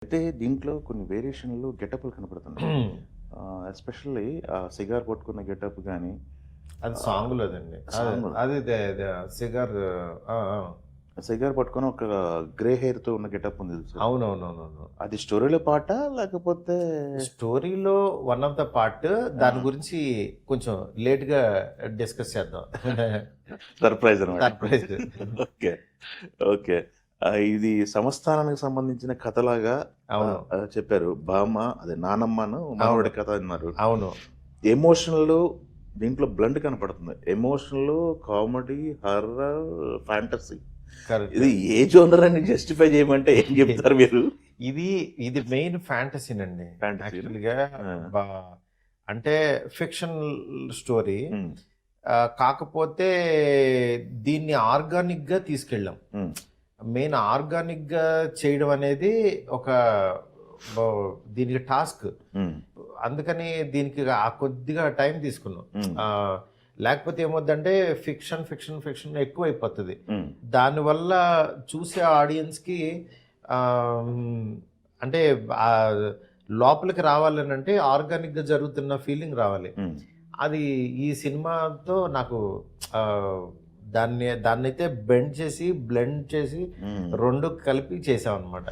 అయితే దీంట్లో కొన్ని వేరియేషన్‌లు గెటప్‌లు కనపడుతున్నాయి. ఎస్పెషల్లీ సిగార్ పట్టుకున్న గెటప్ గాని, అది సాంగ్‌లోదండి. సాంగ్ అది సిగార్. ఆ! ఆ! సిగార్ పట్టుకొని ఒక గ్రే హెయిర్‌తో ఉన్న గెటప్ ఉంది చూసారా? అవునవునవునవును. అది స్టోరీలో పార్టా? లేకపోతే స్టోరీలో వన్ ఆఫ్ ద పార్ట్. దాని గురించి కొంచెం లేట్‌గా డిస్కస్ చేద్దాం. సర్ప్రైజ్ అన్నమాట. సర్ప్రైజ్. ఓకే. ఓకే. ఇది సంస్థానానికి సంబంధించిన కథలాగా అవును. చెప్పారు. బామ్మ అదే నానమ్మను మనవడి కథ అన్నారు. అవును. ఎమోషనల్ దీంట్లో బ్లెండ్ కనపడుతుంది. Emotional, comedy, horror, fantasy. Correct. ఇది ఏ జోనర్ అని జస్టిఫై చేయమంటే ఏం చెప్తారు మీరు? ఇది ఇది మెయిన్ ఫ్యాంటసీనండి. ఫ్యాంటసీ. యాక్చువల్‌గా ఆ. బా అంటే ఫిక్షన్ స్టోరీ. హ్మ్. కాకపోతే దీన్ని ఆర్గానిక్‌గా తీసుకెళ్ళాం. హ్మ్. మెయిన్ ఆర్గానిక్‌గా చేయడం అనేది ఒక బ దీనికి టాస్క్. హ్మ్. అందుకని దీనికి కొద్దిగా టైం తీసుకున్నాం. హ్మ్. లేకపోతే ఏమవుద్దంటే ఫిక్షన్ ఎక్కువైపోతది. హ్మ్. దానివల్ల చూసే ఆడియన్స్‌కి అంటే ఆహ్, లోపలికి రావాలనంటే ఆర్గానిక్‌గా జరుగుతున్న ఫీలింగ్ రావాలి. హ్మ్. అది ఈ సినిమాతో నాకు ఆహ్, దాన్నైతే బెండ్ చేసి, బ్లెండ్ చేసి హ్మ్. 2 కలిపి చేశామనమాట.